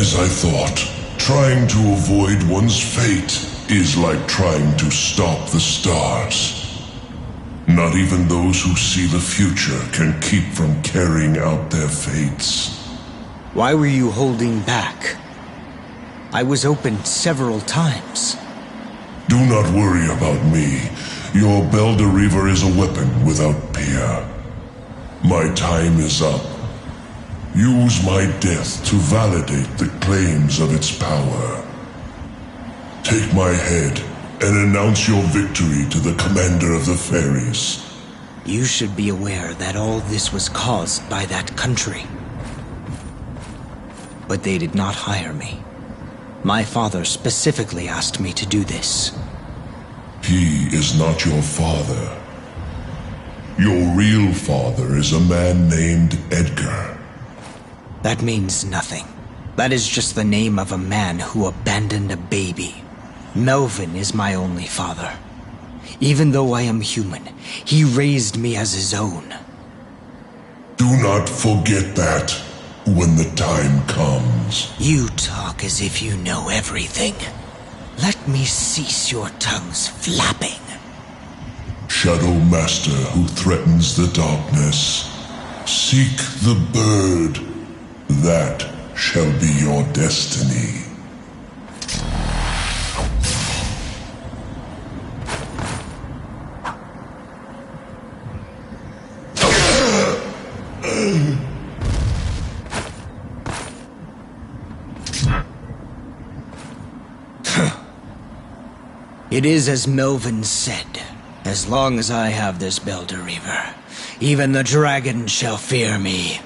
As I thought, trying to avoid one's fate is like trying to stop the stars. Not even those who see the future can keep from carrying out their fates. Why were you holding back? I was opened several times. Do not worry about me. Your Belder is a weapon without peer. My time is up. Use my death to validate the claims of its power. Take my head and announce your victory to the commander of the fairies. You should be aware that all this was caused by that country. But they did not hire me. My father specifically asked me to do this. He is not your father. Your real father is a man named Edgar. That means nothing. That is just the name of a man who abandoned a baby. Melvin is my only father. Even though I am human, he raised me as his own. Do not forget that when the time comes. You talk as if you know everything. Let me cease your tongues flapping. Shadow Master who threatens the darkness, seek the bird. That shall be your destiny. It is as Melvin said. As long as I have this Belder, even the dragon shall fear me.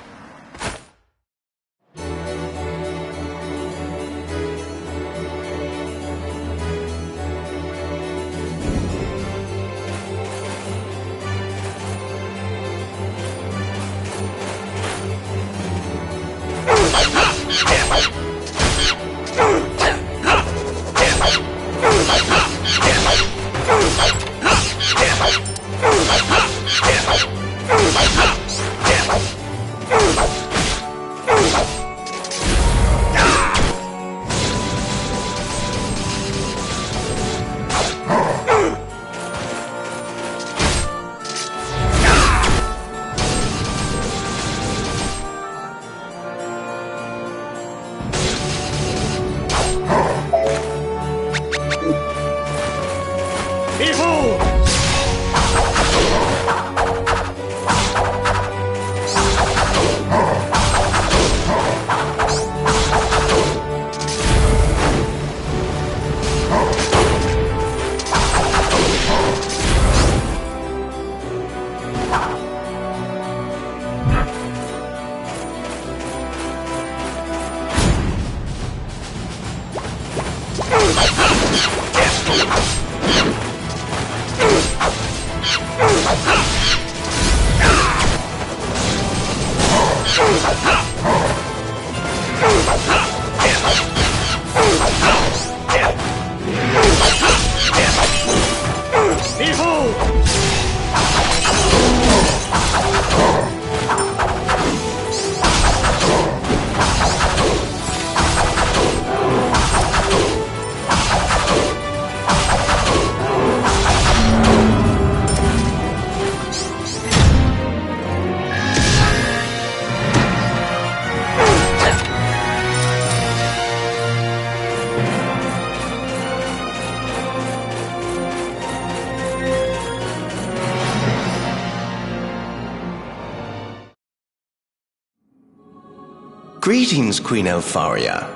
Greetings, Queen Elfaria.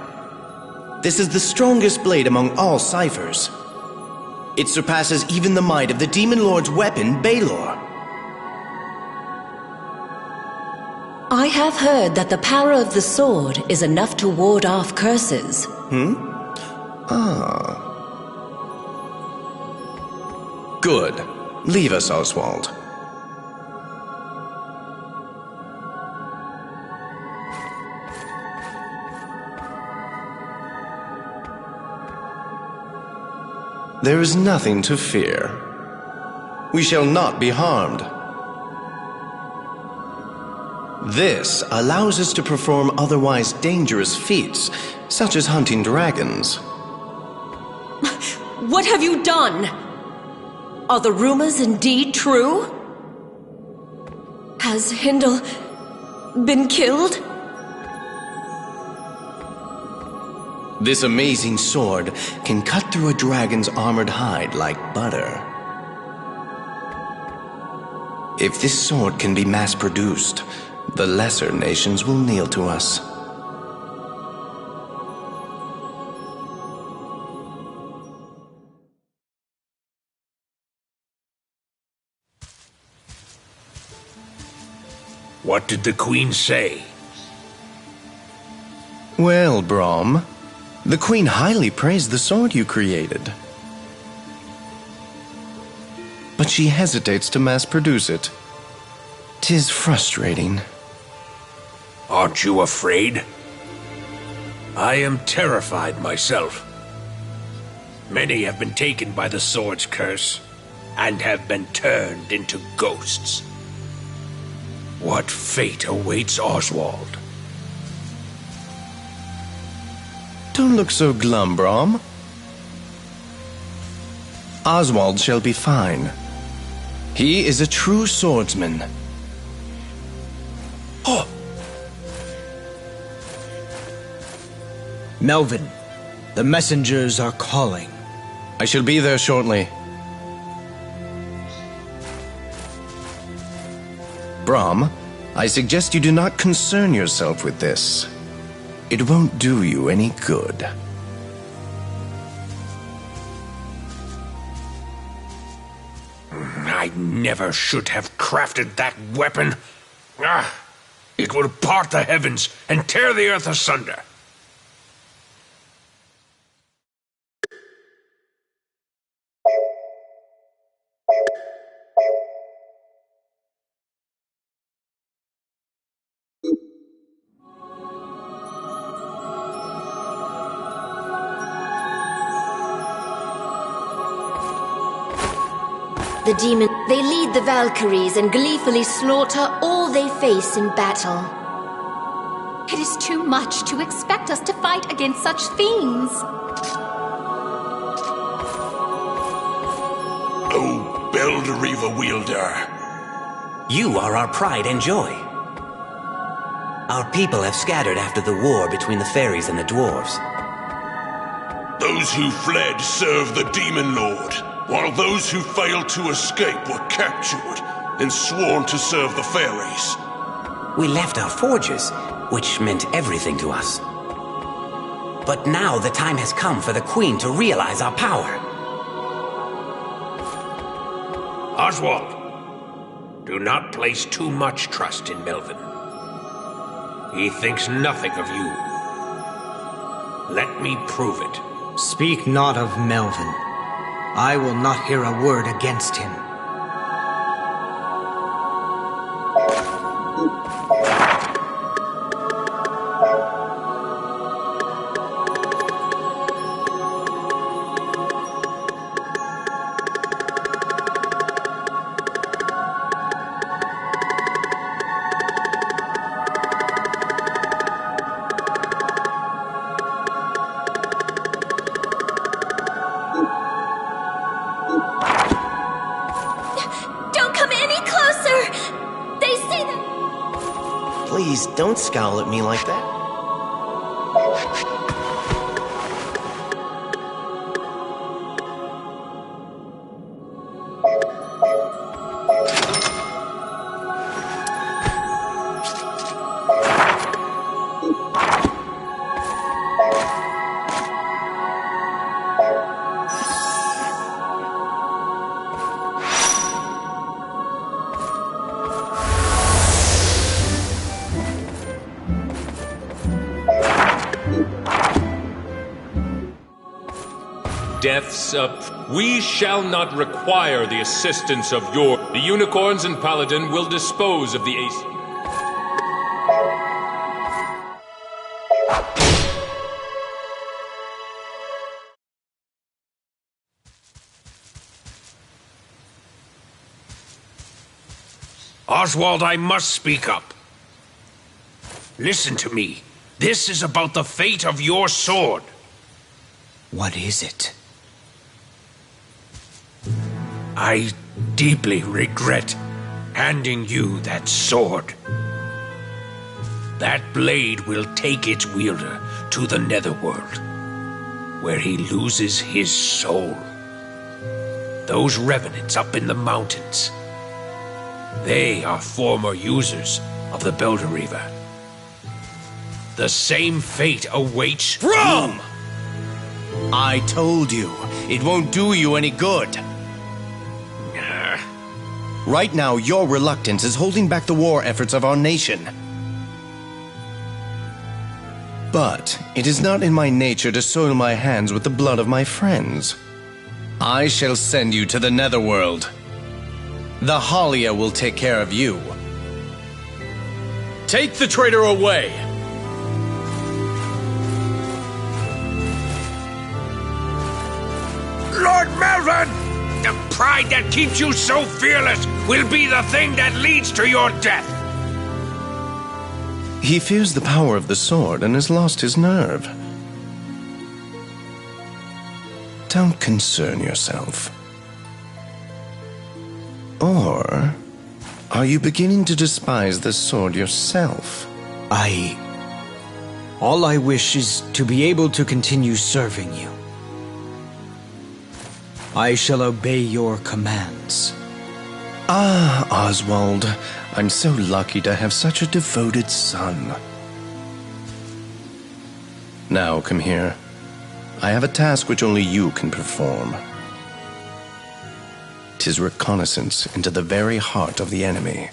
This is the strongest blade among all ciphers. It surpasses even the might of the Demon Lord's weapon, Balor. I have heard that the power of the sword is enough to ward off curses. Ah. Good. Leave us, Oswald. There is nothing to fear. We shall not be harmed. This allows us to perform otherwise dangerous feats, such as hunting dragons. What have you done? Are the rumors indeed true? Has Hindle been killed? This amazing sword can cut through a dragon's armored hide like butter. If this sword can be mass-produced, the lesser nations will kneel to us. What did the Queen say? Well, Brahm, the Queen highly praised the sword you created. But she hesitates to mass-produce it. 'Tis frustrating. Aren't you afraid? I am terrified myself. Many have been taken by the sword's curse, and have been turned into ghosts. What fate awaits Oswald? Don't look so glum, Brahm. Oswald shall be fine. He is a true swordsman. Oh! Melvin, the messengers are calling. I shall be there shortly. Brahm, I suggest you do not concern yourself with this. It won't do you any good. I never should have crafted that weapon. Ah, it would part the heavens and tear the earth asunder. The demon, they lead the Valkyries and gleefully slaughter all they face in battle. It is too much to expect us to fight against such fiends. Oh, Belderiva wielder. You are our pride and joy. Our people have scattered after the war between the fairies and the dwarves. Those who fled served the Demon Lord, while those who failed to escape were captured and sworn to serve the fairies. We left our forges, which meant everything to us. But now the time has come for the Queen to realize our power. Oswald, do not place too much trust in Melvin. He thinks nothing of you. Let me prove it. Speak not of Melvin. I will not hear a word against him. Please, don't scowl at me like that. Death's up. We shall not require the assistance of the unicorns and paladin will dispose of the ace. Oswald, I must speak up. Listen to me. This is about the fate of your sword. What is it? I deeply regret handing you that sword. That blade will take its wielder to the netherworld, where he loses his soul. Those revenants up in the mountains, they are former users of the Belderreaver. The same fate awaits Rum! I told you, it won't do you any good. Right now, your reluctance is holding back the war efforts of our nation. But it is not in my nature to soil my hands with the blood of my friends. I shall send you to the netherworld. The Halia will take care of you. Take the traitor away! Lord Melvin! The pride that keeps you so fearless will be the thing that leads to your death! He fears the power of the sword and has lost his nerve. Don't concern yourself. Or are you beginning to despise the sword yourself? All I wish is to be able to continue serving you. I shall obey your commands. Ah, Oswald, I'm so lucky to have such a devoted son. Now, come here. I have a task which only you can perform. 'Tis reconnaissance into the very heart of the enemy.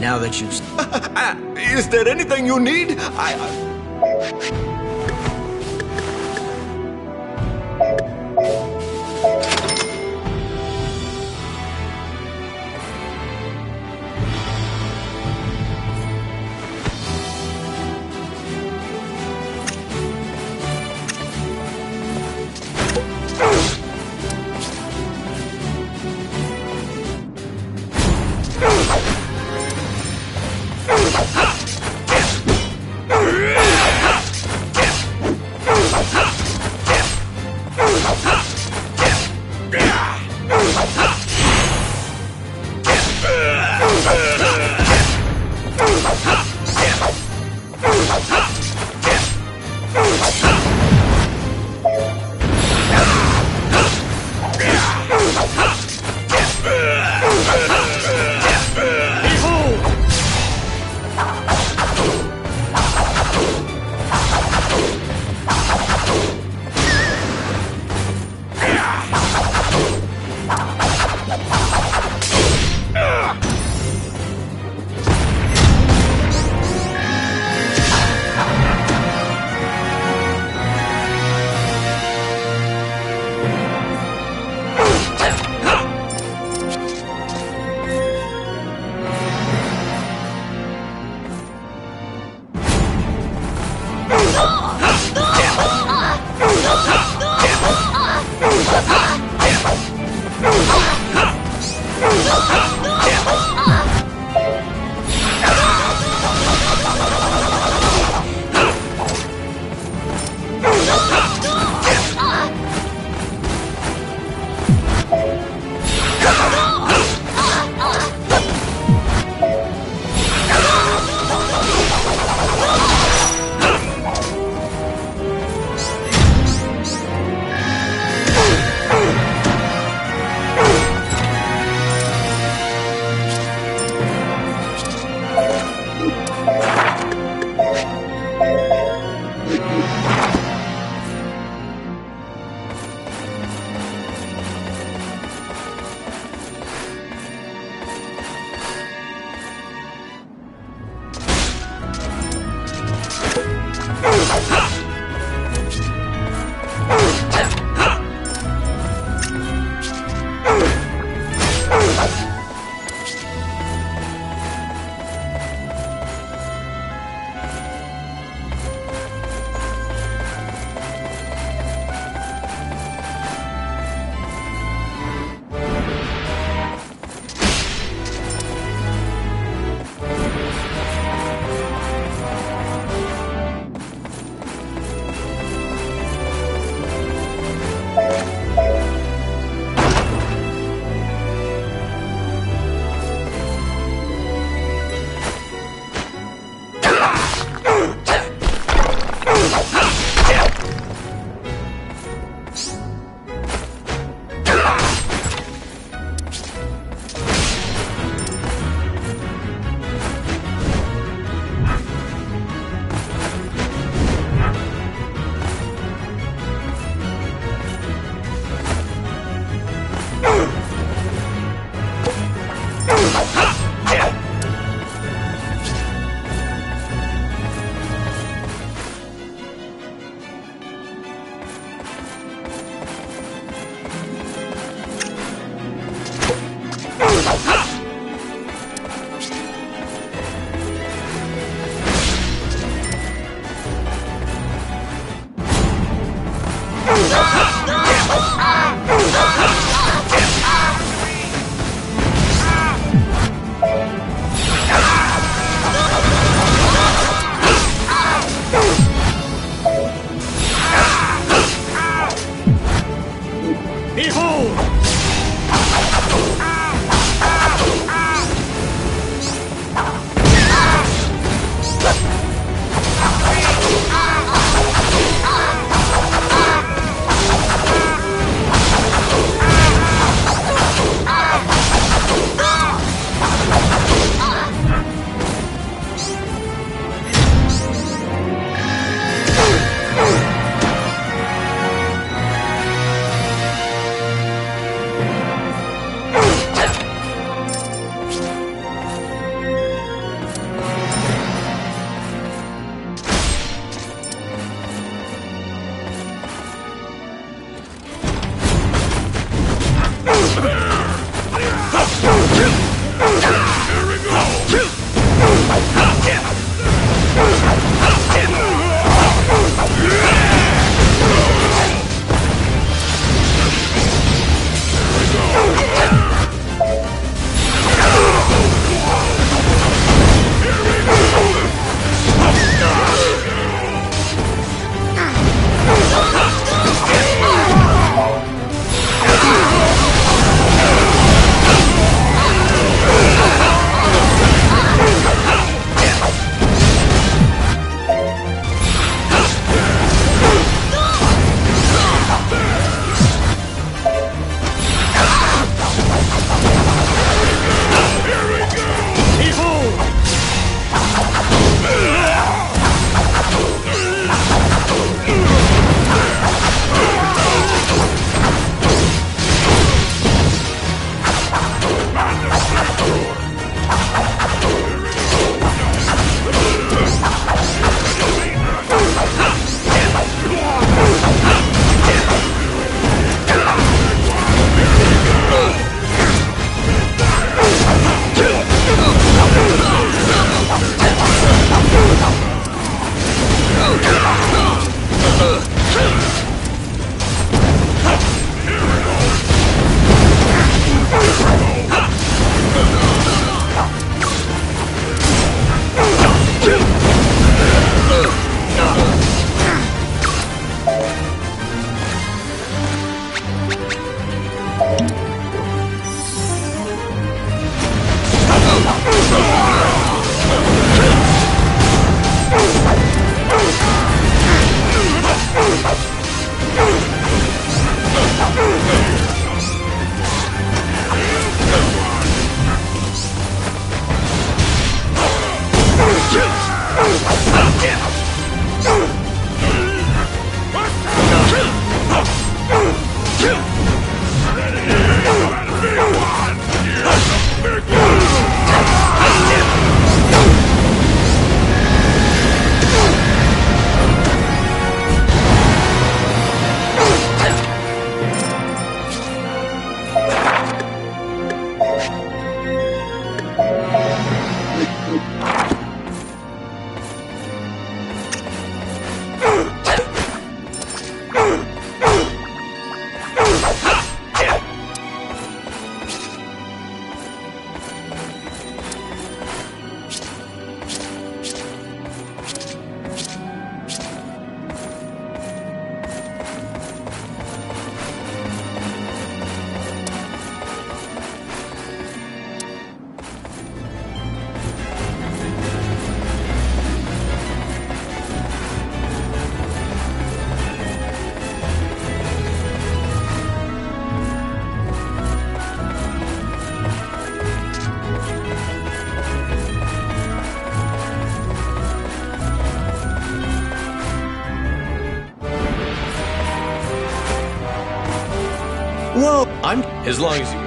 Now that you've... Is there anything you need? Whoa! I'm... As long as you...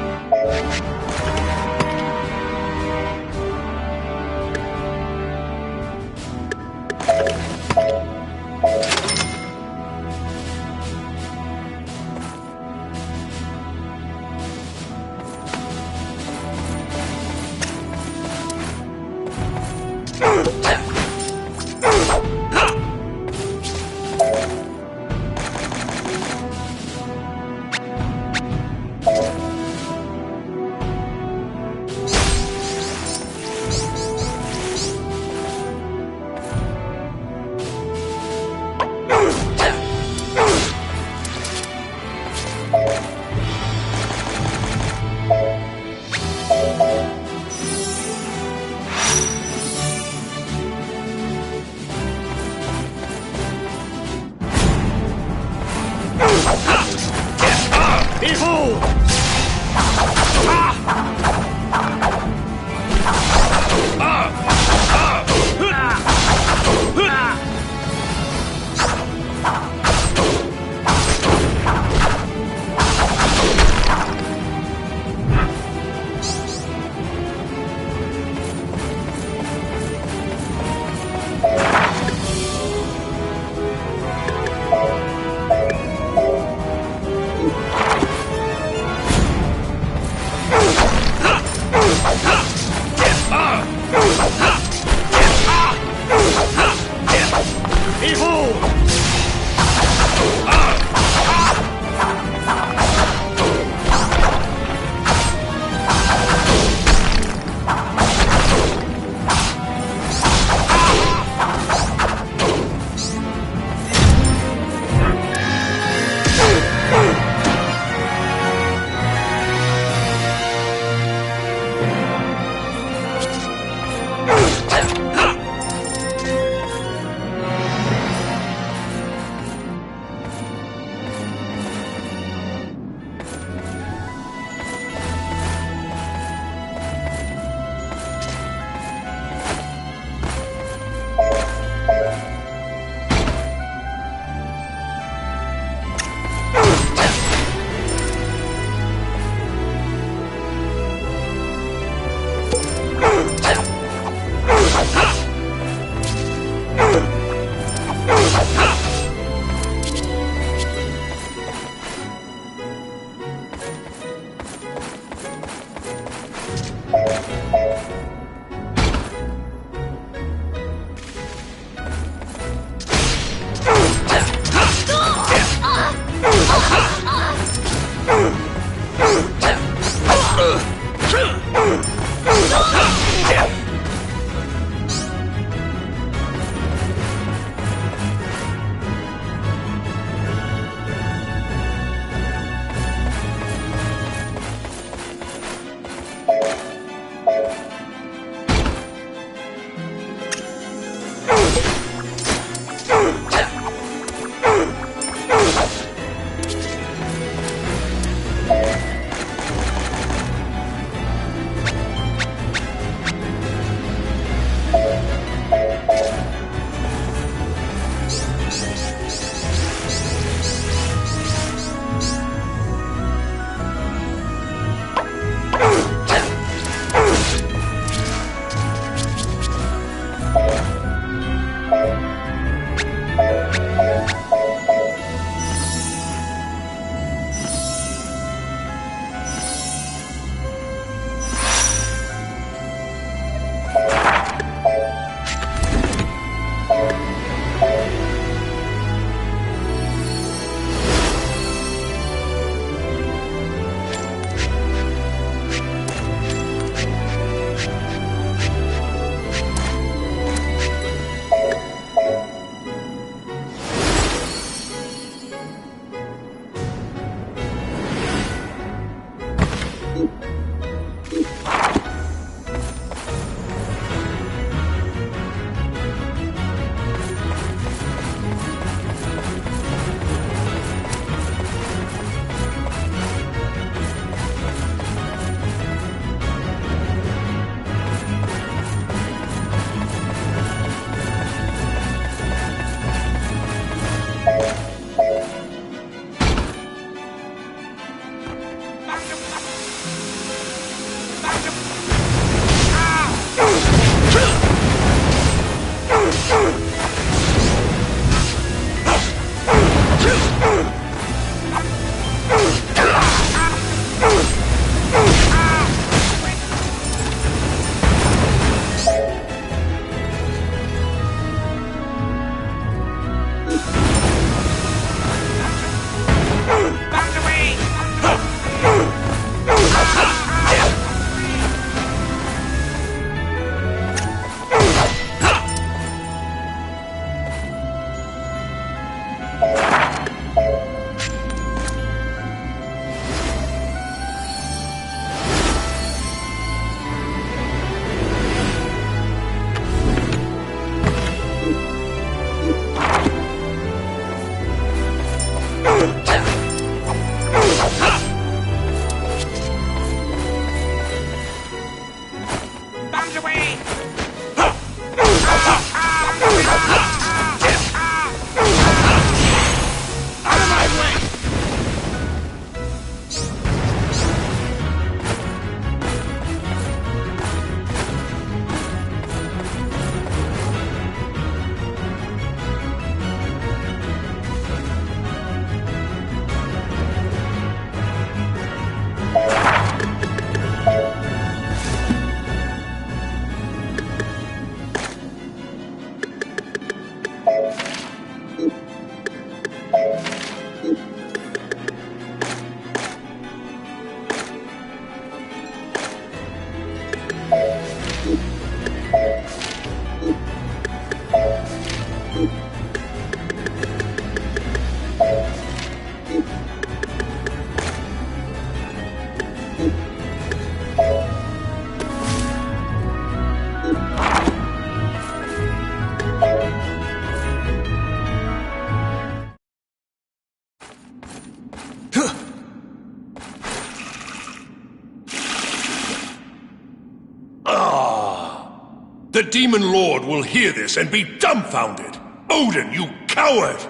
The Demon Lord will hear this and be dumbfounded. Odin, you coward!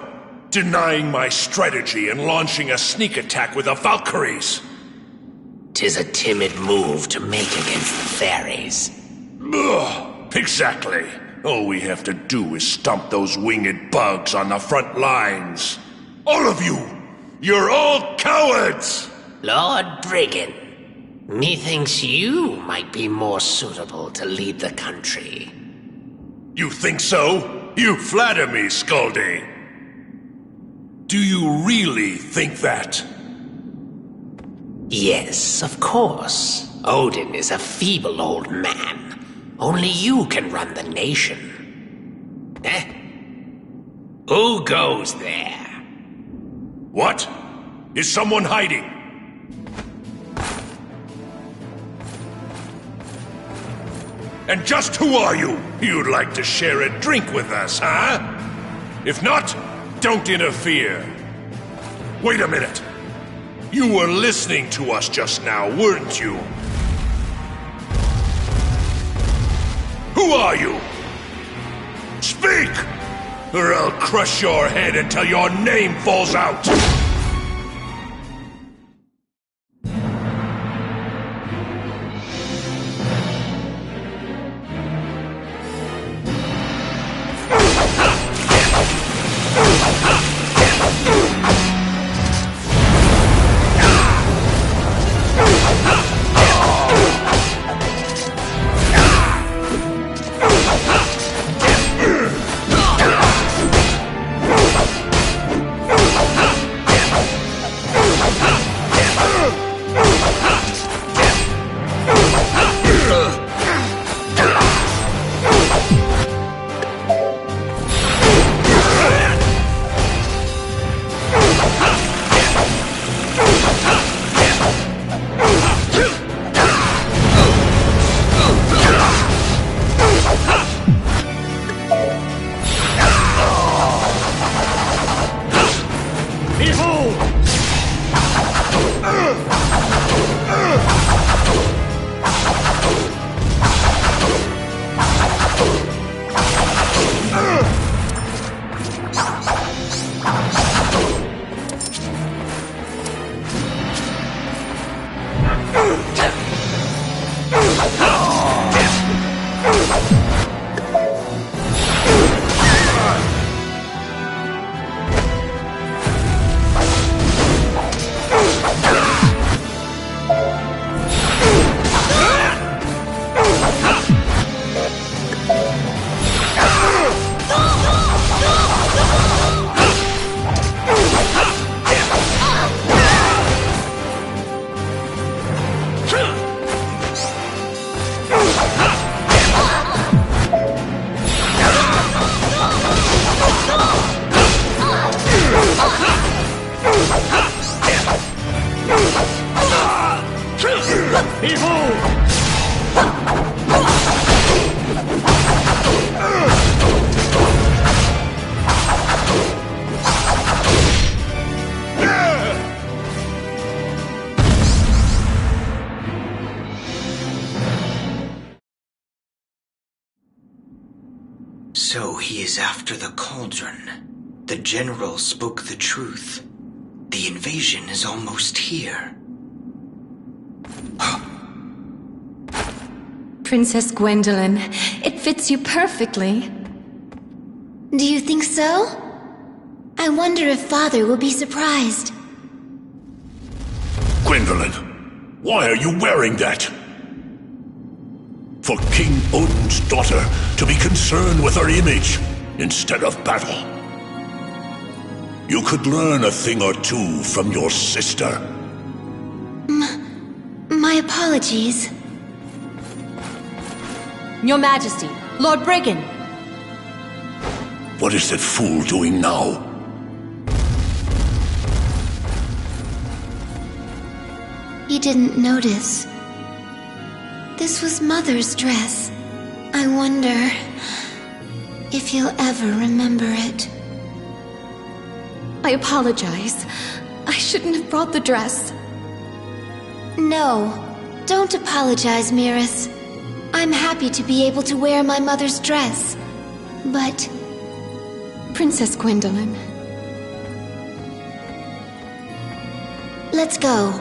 Denying my strategy and launching a sneak attack with the Valkyries. 'Tis a timid move to make against the fairies. Ugh, exactly. All we have to do is stomp those winged bugs on the front lines. All of you! You're all cowards! Lord Brigand, methinks you might be more suitable to lead the country. You think so? You flatter me, Skaldi. Do you really think that? Yes, of course. Odin is a feeble old man. Only you can run the nation. Eh? Who goes there? What? Is someone hiding? And just who are you? You'd like to share a drink with us, huh? If not, don't interfere. Wait a minute. You were listening to us just now, weren't you? Who are you? Speak! Or I'll crush your head until your name falls out! So he is after the cauldron. The general spoke the truth. The invasion is almost here. Princess Gwendolyn, it fits you perfectly. Do you think so? I wonder if Father will be surprised. Gwendolyn, why are you wearing that? For King Odin's daughter to be concerned with her image instead of battle. You could learn a thing or two from your sister. My apologies. Your Majesty, Lord Brigand. What is that fool doing now? You didn't notice. This was Mother's dress. I wonder if you'll ever remember it. I apologize. I shouldn't have brought the dress. No, don't apologize, Miras. I'm happy to be able to wear my mother's dress. But... Princess Gwendolyn. Let's go.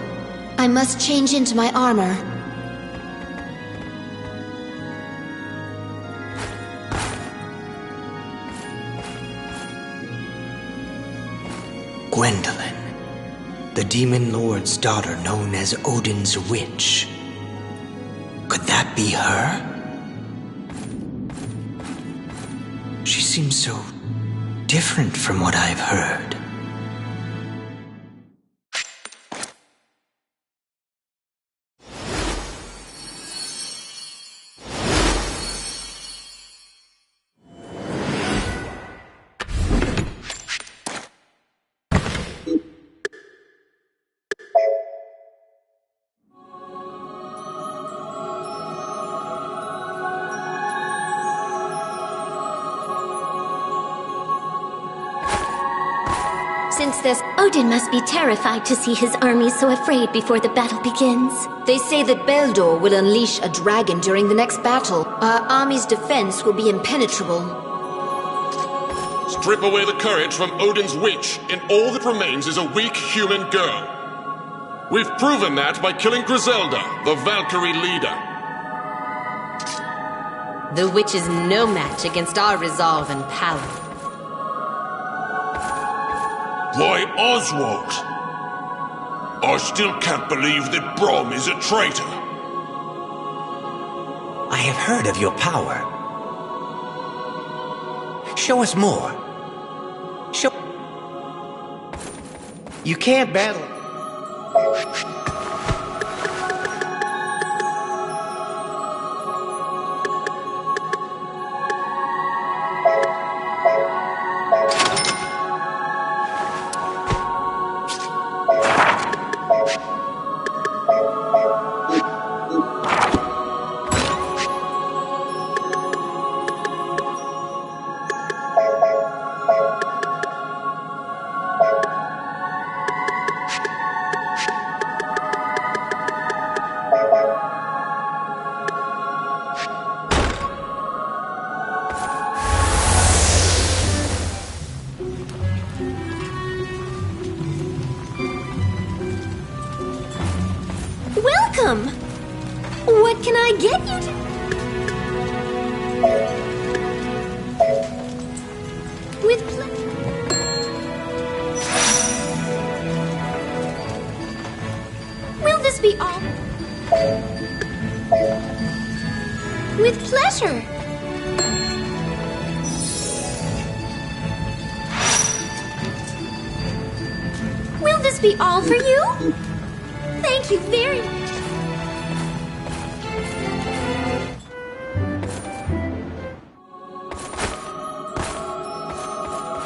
I must change into my armor. Gwendolyn, the Demon Lord's daughter known as Odin's Witch. Could that be her? She seems so different from what I've heard. Since there's... Odin must be terrified to see his army so afraid before the battle begins. They say that Beldor will unleash a dragon during the next battle. Our army's defense will be impenetrable. Strip away the courage from Odin's witch, and all that remains is a weak human girl. We've proven that by killing Griselda, the Valkyrie leader. The witch is no match against our resolve and power. Why, Oswald! I still can't believe that Brom is a traitor. I have heard of your power. Show us more. Show... You can't battle... Welcome! What can I get you to... With Will this be all? With pleasure! Will this be all for you? Thank you very much.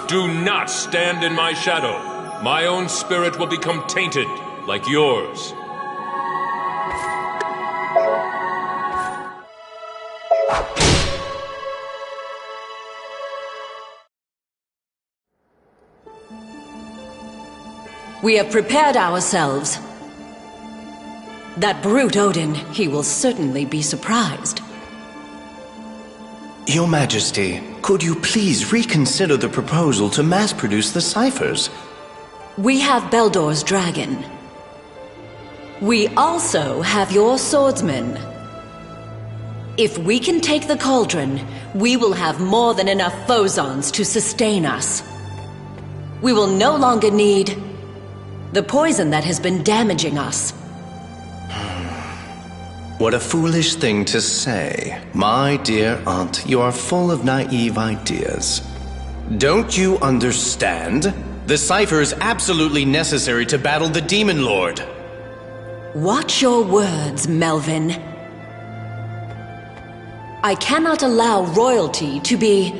Do not stand in my shadow. My own spirit will become tainted, like yours. We have prepared ourselves. That brute Odin, he will certainly be surprised. Your Majesty, could you please reconsider the proposal to mass-produce the ciphers? We have Beldor's dragon. We also have your swordsman. If we can take the cauldron, we will have more than enough phosons to sustain us. We will no longer need the poison that has been damaging us. What a foolish thing to say. My dear aunt, you are full of naive ideas. Don't you understand? The cipher is absolutely necessary to battle the Demon Lord. Watch your words, Melvin. I cannot allow royalty to be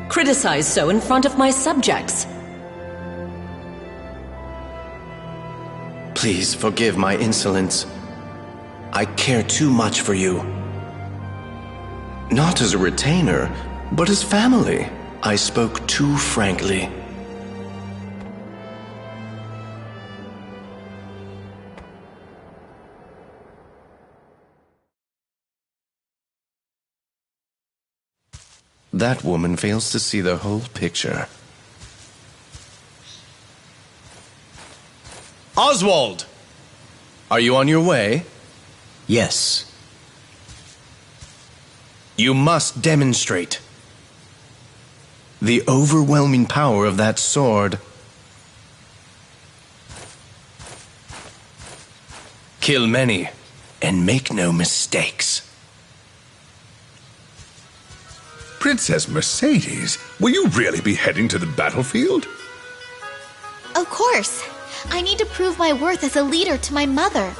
criticize so in front of my subjects. Please forgive my insolence. I care too much for you. Not as a retainer, but as family. I spoke too frankly. That woman fails to see the whole picture. Oswald! Are you on your way? Yes. You must demonstrate the overwhelming power of that sword. Kill many, and make no mistakes. Princess Mercedes, will you really be heading to the battlefield? Of course. I need to prove my worth as a leader to my mother.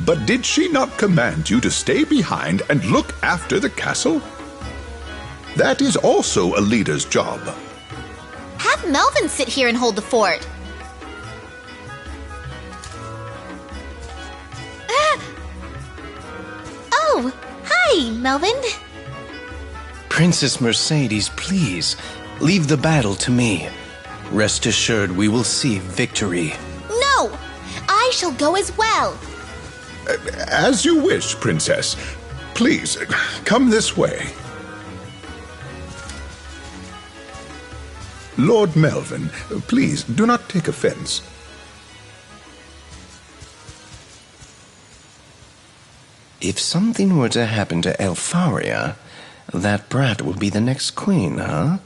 But did she not command you to stay behind and look after the castle? That is also a leader's job. Have Melvin sit here and hold the fort. Oh, hi, Melvin. Princess Mercedes, please, leave the battle to me. Rest assured we will see victory. No! I shall go as well. As you wish, Princess. Please, come this way. Lord Melvin, please do not take offense. If something were to happen to Elfaria, that brat will be the next queen, huh?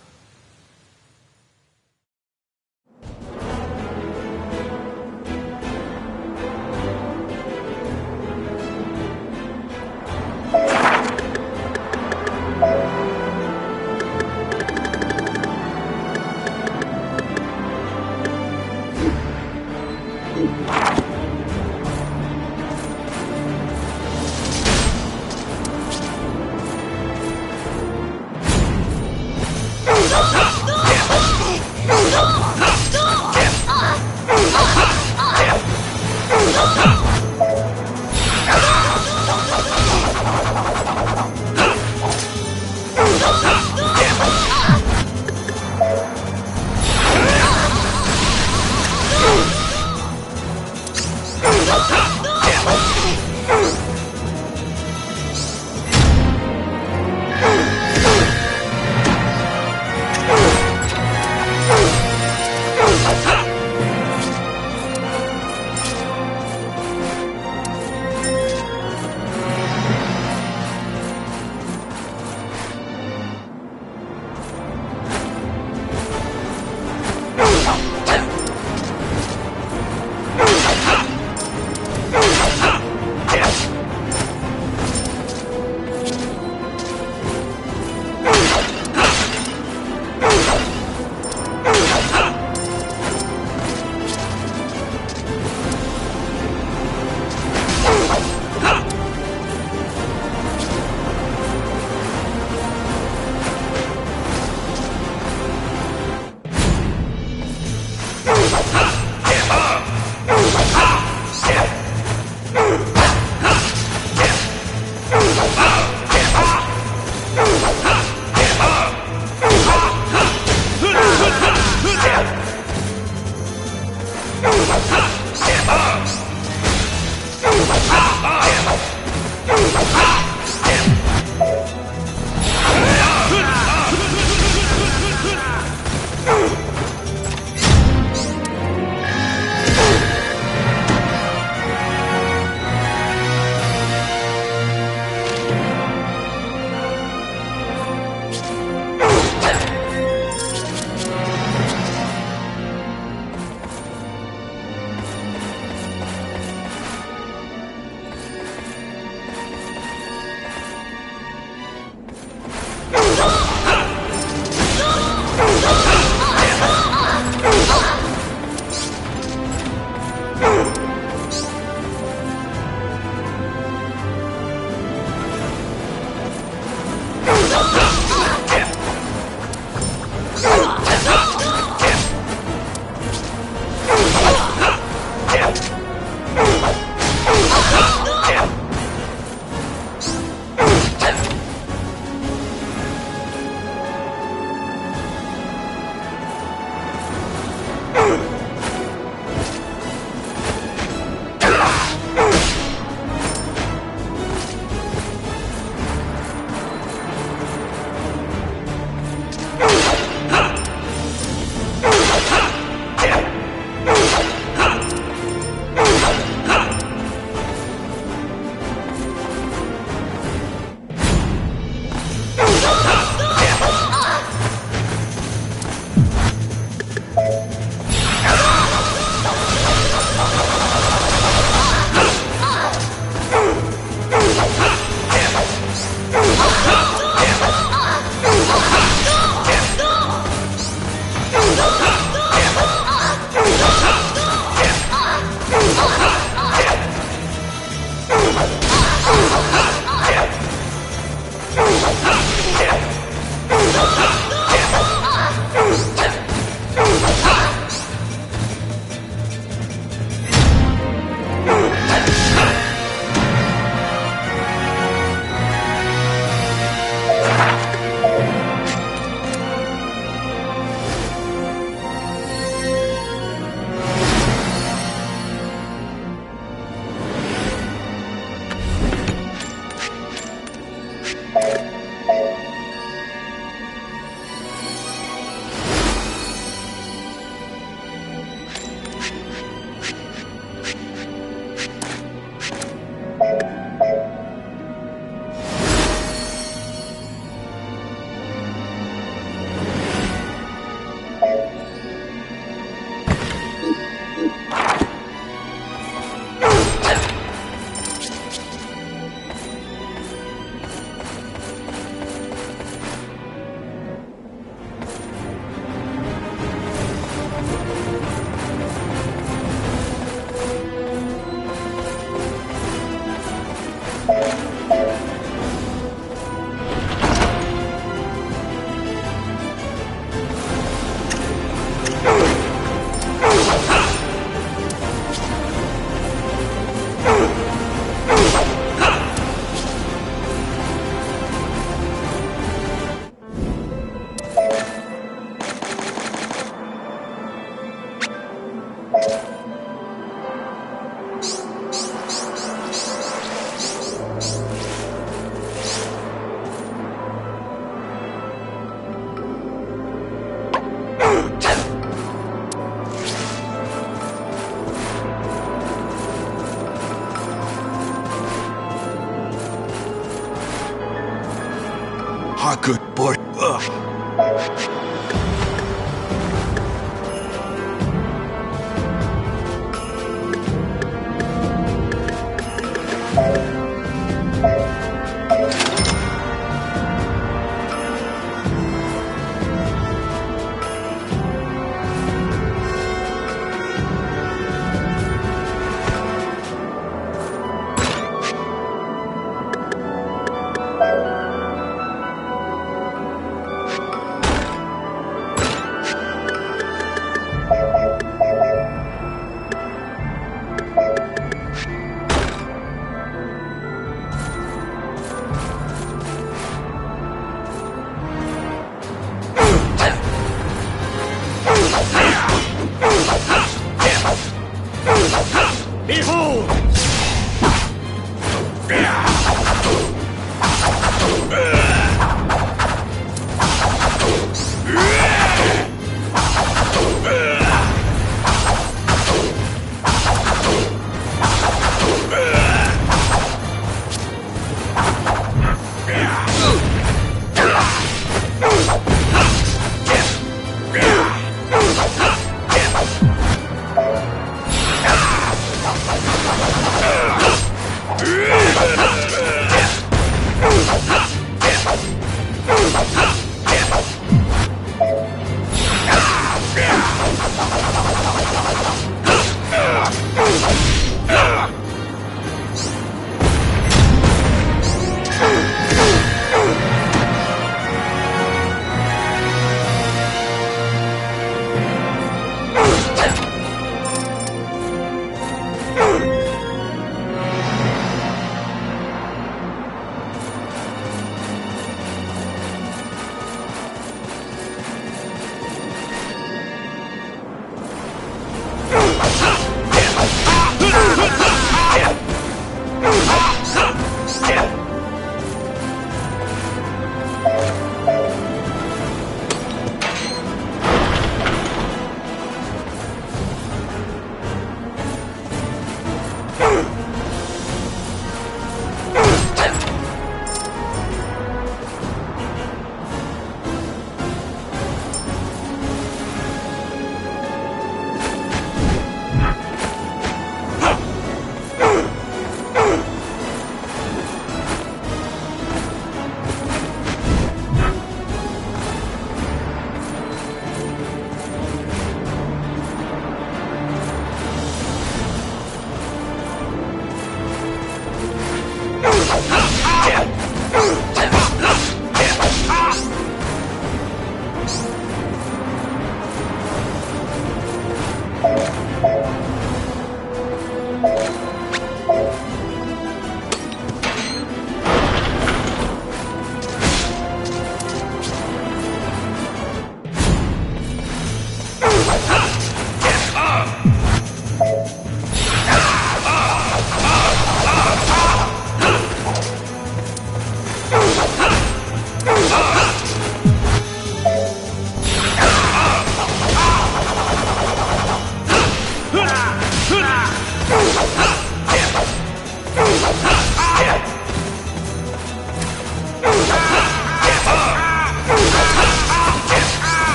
not good, boy. Ugh. Behold!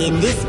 In this...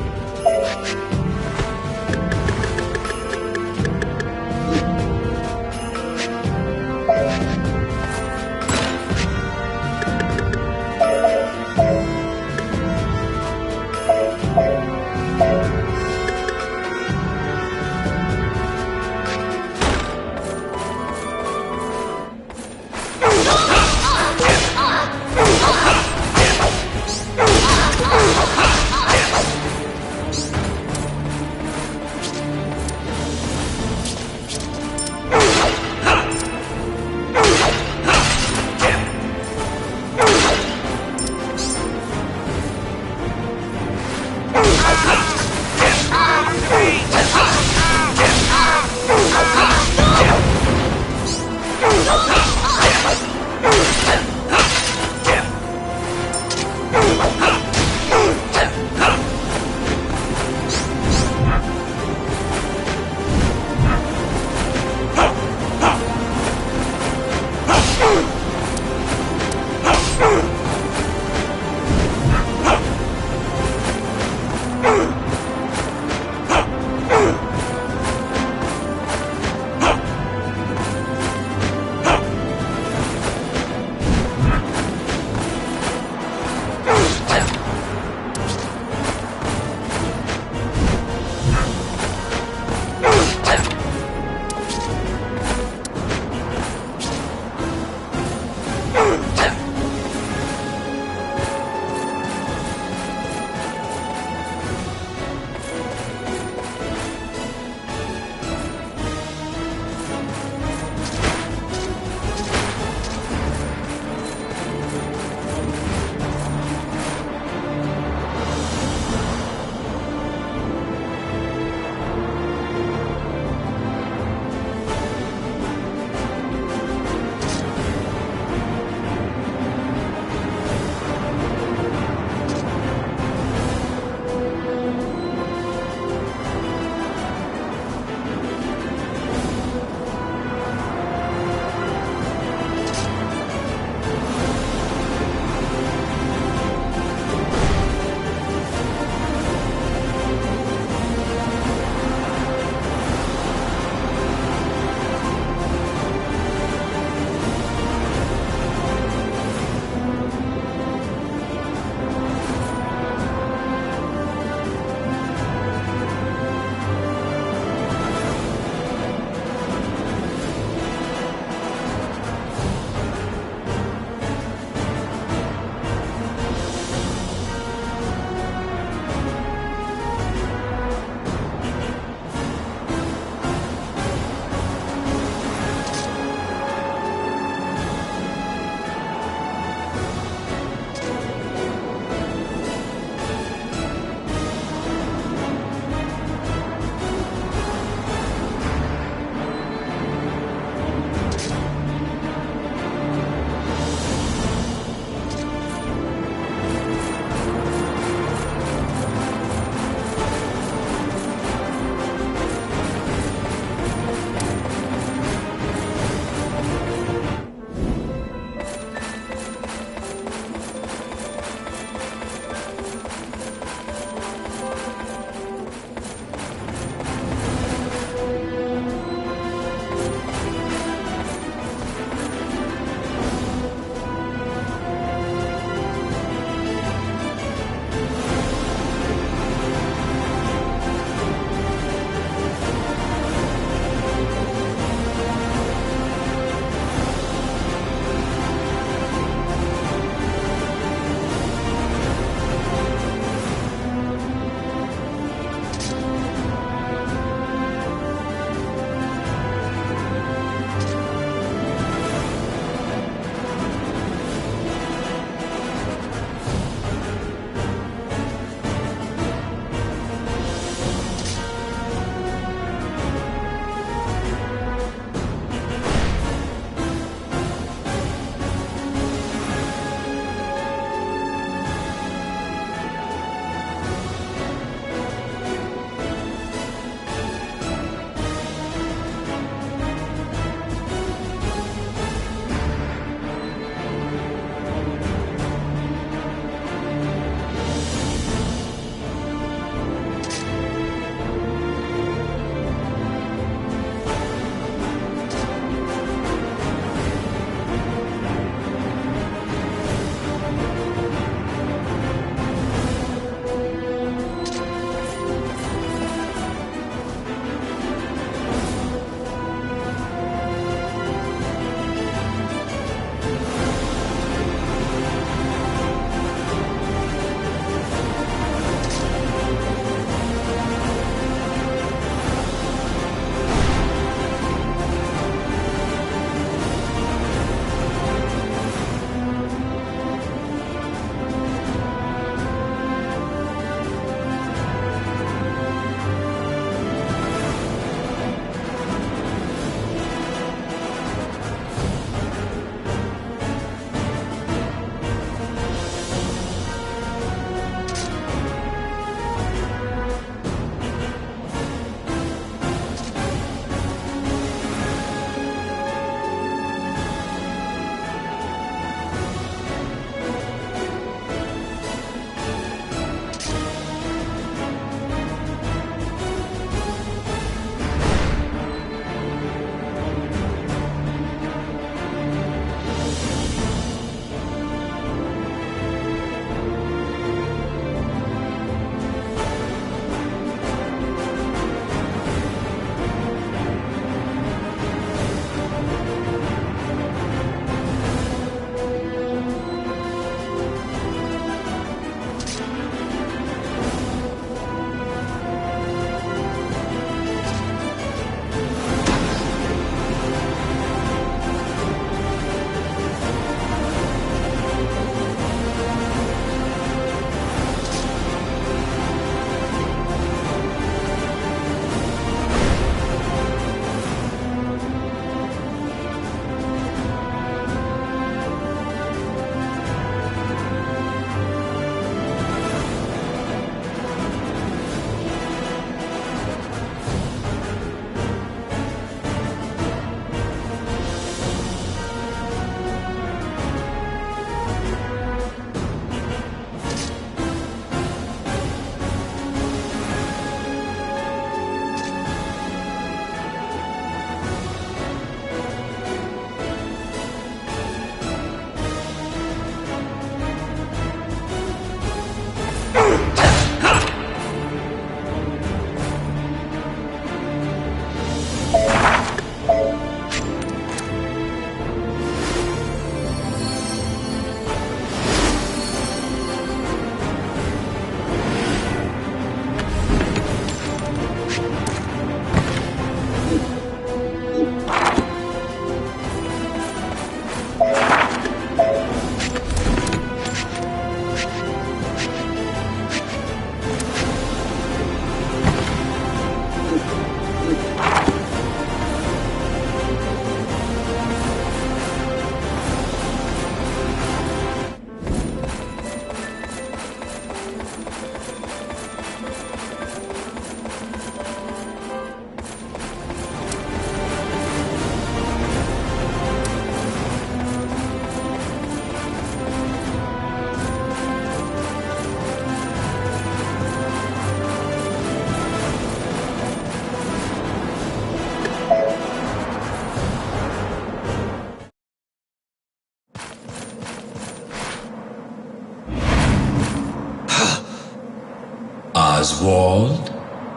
Oswald,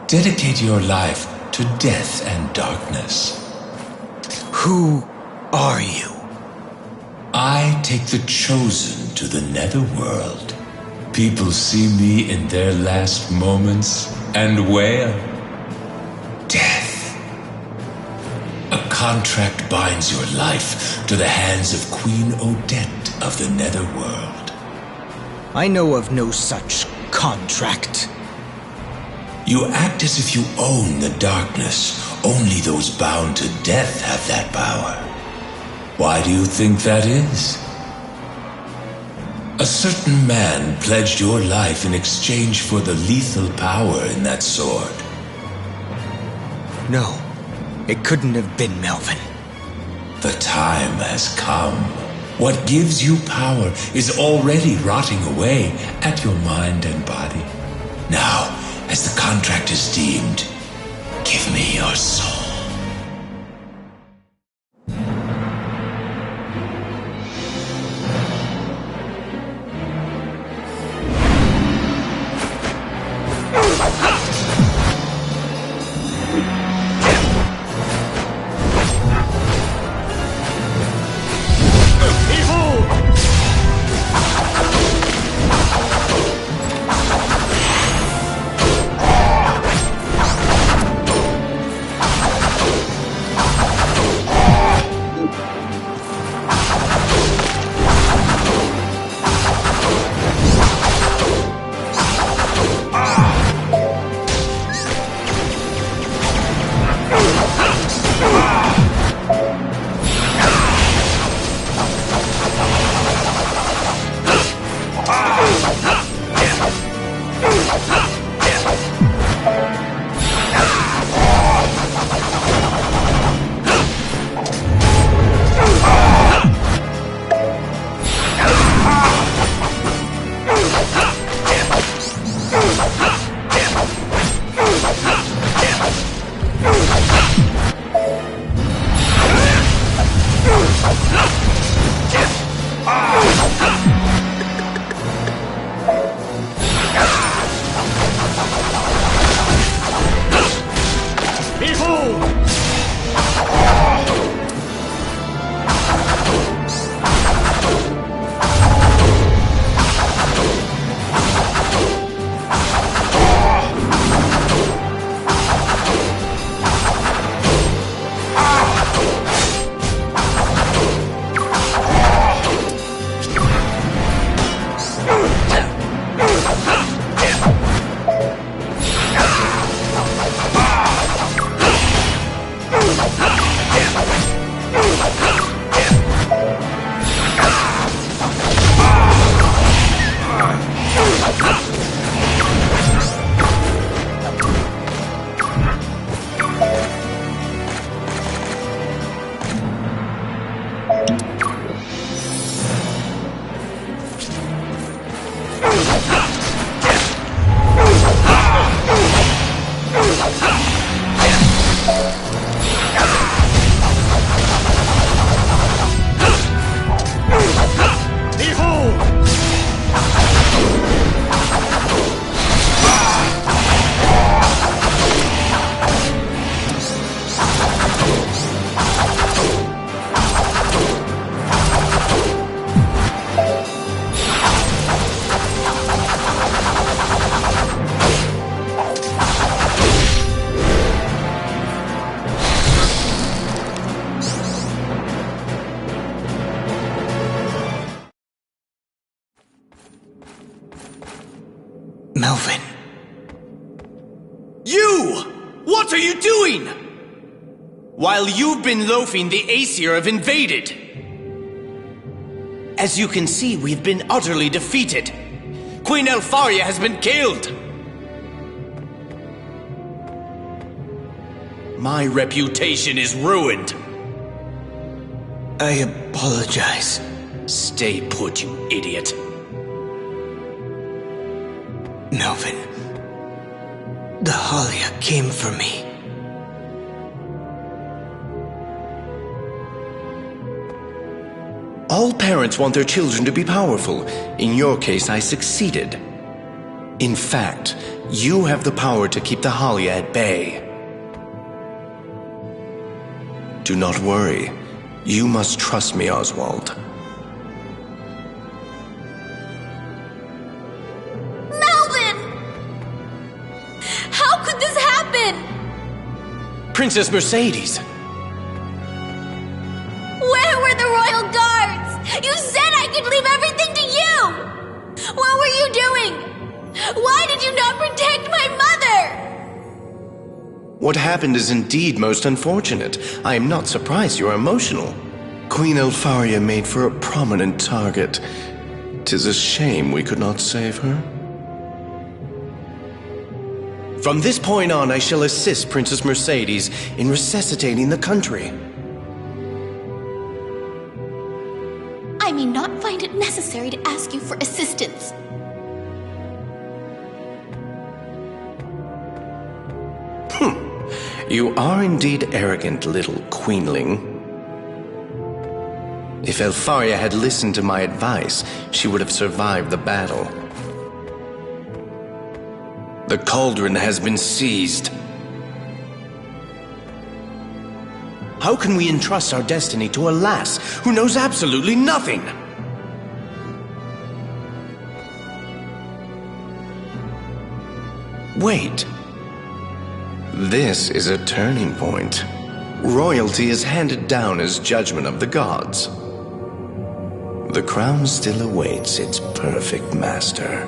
dedicate your life to death and darkness. Who are you? I take the chosen to the netherworld. People see me in their last moments and wail. Death. A contract binds your life to the hands of Queen Odette of the netherworld. I know of no such contract. You act as if you own the darkness. Only those bound to death have that power. Why do you think that is? A certain man pledged your life in exchange for the lethal power in that sword. No, it couldn't have been Melvin. The time has come. What gives you power is already rotting away at your mind and body. Now, as the contract is deemed, give me your soul. Melvin. You! What are you doing? While you've been loafing, the Aesir have invaded. As you can see, we've been utterly defeated. Queen Elfaria has been killed. My reputation is ruined. I apologize. Stay put, you idiot. Melvin, the Halia came for me. All parents want their children to be powerful. In your case, I succeeded. In fact, You have the power to keep the Halia at bay. Do not worry. You must trust me, Oswald. Melvin! How could this happen? Princess Mercedes! Where were the royal guards? You said I could leave everything to you! What were you doing? Why did you not protect my mother? What happened is indeed most unfortunate. I am not surprised you are emotional. Queen Elfaria made for a prominent target. 'Tis a shame we could not save her. From this point on, I shall assist Princess Mercedes in resuscitating the country. I may not find it necessary to ask you for assistance. You are indeed arrogant, little queenling. If Elfaria had listened to my advice, she would have survived the battle. The cauldron has been seized. How can we entrust our destiny to a lass who knows absolutely nothing? Wait. This is a turning point. Royalty is handed down as judgment of the gods. The crown still awaits its perfect master.